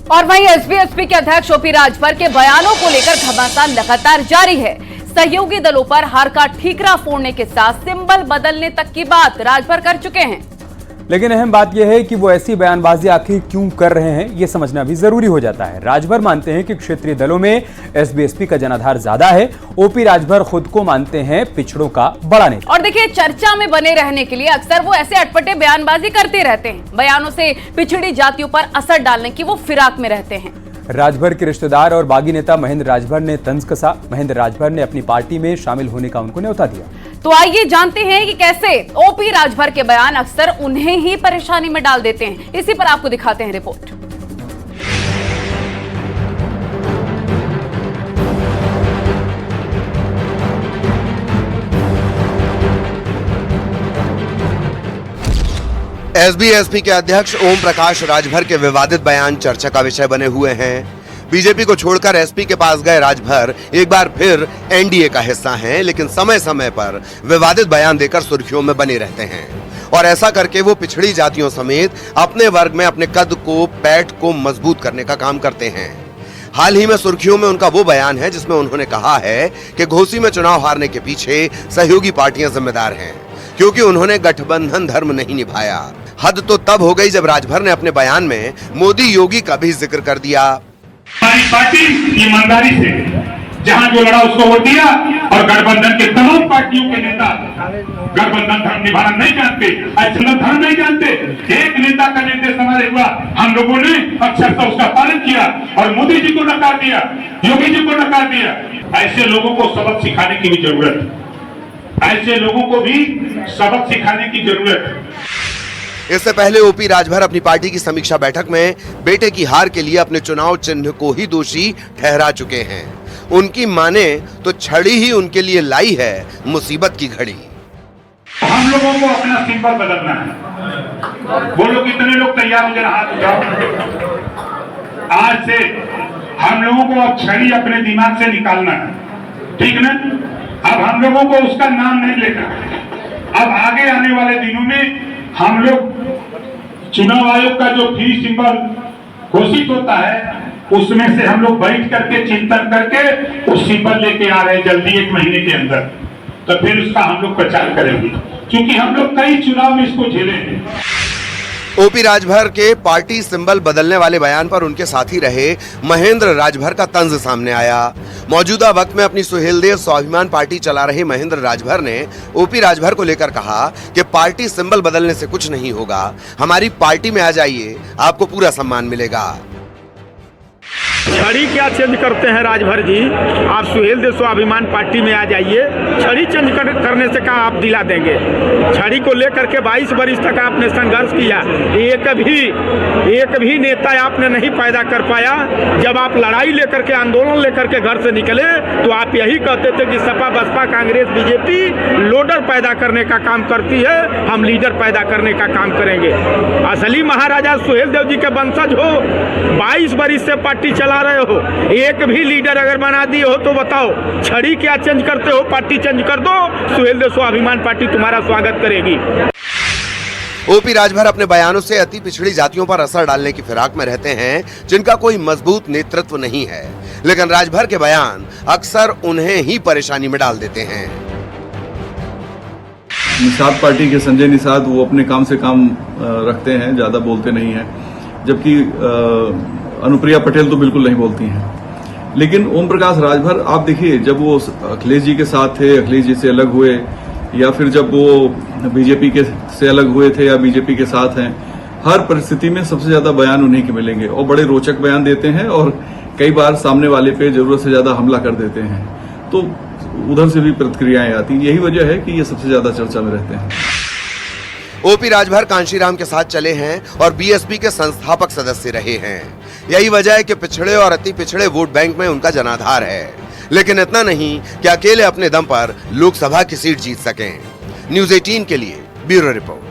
और वहीं एसबी के अध्यक्ष ओपी राजभर के बयानों को लेकर घमासान लगातार जारी है। सहयोगी दलों पर हार का ठीकरा फोड़ने के साथ सिंबल बदलने तक की बात राजभर कर चुके हैं। लेकिन अहम बात यह है कि वो ऐसी बयानबाजी आखिर क्यों कर रहे हैं, ये समझना भी जरूरी हो जाता है। राजभर मानते हैं कि क्षेत्रीय दलों में एसबी का जनाधार ज्यादा है। ओपी राजभर खुद को मानते हैं पिछड़ों का बड़ा नेता। और देखिए, चर्चा में बने रहने के लिए अक्सर वो ऐसे अटपटे बयानबाजी करते रहते हैं। बयानों से पिछड़ी जातियों पर असर डालने की वो फिराक में रहते हैं। राजभर के रिश्तेदार और बागी नेता महेंद्र राजभर ने तंज कसा। महेंद्र राजभर ने अपनी पार्टी में शामिल होने का उनको न्योता दिया। तो आइए जानते हैं कि कैसे ओपी राजभर के बयान अक्सर उन्हें ही परेशानी में डाल देते हैं। इसी पर आपको दिखाते हैं रिपोर्ट। एसबी के अध्यक्ष ओम प्रकाश राजभर के विवादित बयान चर्चा का विषय बने हुए हैं। बीजेपी को छोड़कर एसपी के पास गए राजभर एक बार फिर एनडीए का हिस्सा हैं, लेकिन समय समय पर विवादित बयान देकर सुर्खियों में बने रहते हैं। और ऐसा करके वो पिछड़ी जातियों समेत अपने वर्ग में अपने कद को, पैठ को मजबूत करने का काम करते हैं। हाल ही में सुर्खियों में उनका वो बयान है जिसमें उन्होंने कहा है कि घोसी में चुनाव हारने के पीछे सहयोगी पार्टियां जिम्मेदार हैं, क्योंकि उन्होंने गठबंधन धर्म नहीं निभाया। हद तो तब हो गई जब राजभर ने अपने बयान में मोदी योगी का भी जिक्र कर दिया। हमारी पार्टी ईमानदारी से जहां जो लड़ा उसको वोट दिया, और गठबंधन के तमाम पार्टियों के नेता गठबंधन धर्म निभाना नहीं जानते, ऐसा धर्म नहीं जानते। एक नेता का निर्देश हमारे हुआ, हम लोगों ने अक्षरशः उसका पालन किया और मोदी जी को नकार दिया, योगी जी को नकार दिया। ऐसे लोगों को सबक सिखाने की भी जरूरत है, ऐसे लोगों को भी सबक सिखाने की जरूरत है। इससे पहले ओपी राजभर अपनी पार्टी की समीक्षा बैठक में बेटे की हार के लिए अपने चुनाव चिन्ह को ही दोषी ठहरा चुके हैं। उनकी माने तो छड़ी ही उनके लिए लाई है मुसीबत की घड़ी। हम लोगों को अपना सिंबल बदलना है। वो लोग, कितने लोग तैयार हो जाए, हाथ उठाओ। आज से हम लोगों को अब छड़ी अपने दिमाग से निकालना है, ठीक ना? अब हम लोगों को उसका नाम नहीं लेना। अब आगे आने वाले दिनों में हम लोग चुनाव आयोग का जो फ्री सिंबल घोषित होता है, उसमें से हम लोग बैठ करके चिंतन करके उस सिंबल लेके आ रहे हैं जल्दी, 1 महीने के अंदर। तो फिर उसका हम लोग प्रचार करेंगे, क्योंकि हम लोग कई चुनाव में इसको झेले हैं। ओपी राजभर के पार्टी सिंबल बदलने वाले बयान पर उनके साथी रहे महेंद्र राजभर का तंज सामने आया। मौजूदा वक्त में अपनी सुहेलदेव स्वाभिमान पार्टी चला रहे महेंद्र राजभर ने ओपी राजभर को लेकर कहा कि पार्टी सिंबल बदलने से कुछ नहीं होगा, हमारी पार्टी में आ जाइए, आपको पूरा सम्मान मिलेगा। छड़ी क्या चेंज करते हैं राजभर जी? आप सुहेलदेव स्वाभिमान पार्टी में आ जाइए। छड़ी चेंज करने से कहाँ आप दिला देंगे? छड़ी को लेकर के 22 वर्ष तक आपने संघर्ष किया, एक भी नेता आपने नहीं पैदा कर पाया। जब आप लड़ाई लेकर के, आंदोलन लेकर के घर से निकले तो आप यही कहते थे कि सपा, बसपा, कांग्रेस, बीजेपी लोडर पैदा करने का काम करती है, हम लीडर पैदा करने का काम करेंगे। असली महाराजा सुहेलदेव जी के वंशज हो, 22 वर्ष से पार्टी चला रहे हो, एक भी लीडर अगर बना दिए हो तो बताओ, छड़ी क्या चेंज करते हो? पार्टी चेंज कर दो, सुहेलदेव स्वाभिमान पार्टी तुम्हारा स्वागत करेगी। ओपी राजभर अपने बयानों से अति पिछड़ी जातियों पर असर डालने की फिराक में रहते हैं, जिनका कोई मजबूत नेतृत्व नहीं है। लेकिन राजभर के बयान अक्सर उन्हें ही परेशानी में डाल देते हैं। निषाद पार्टी के संजय निषाद, वो अपने काम से काम रखते हैं, ज्यादा बोलते नहीं हैं, जबकि अनुप्रिया पटेल तो बिल्कुल नहीं बोलती हैं। लेकिन ओम प्रकाश राजभर, आप देखिए, जब वो अखिलेश जी के साथ थे, अखिलेश जी से अलग हुए, या फिर जब वो बीजेपी के से अलग हुए थे या बीजेपी के साथ हैं, हर परिस्थिति में सबसे ज्यादा बयान उन्हीं के मिलेंगे और बड़े रोचक बयान देते हैं और कई बार सामने वाले पे जरूरत से ज्यादा हमला कर देते हैं, तो उधर से भी प्रतिक्रियाएं आती। यही वजह है कि ये सबसे ज्यादा चर्चा में रहते हैं। ओपी राजभर कांशीराम के साथ चले हैं और बीएसपी के संस्थापक सदस्य रहे हैं। यही वजह है कि पिछड़े और अति पिछड़े वोट बैंक में उनका जनाधार है। लेकिन इतना नहीं कि अकेले अपने दम पर लोकसभा की सीट जीत सकें। न्यूज़ 18 के लिए ब्यूरो रिपोर्ट।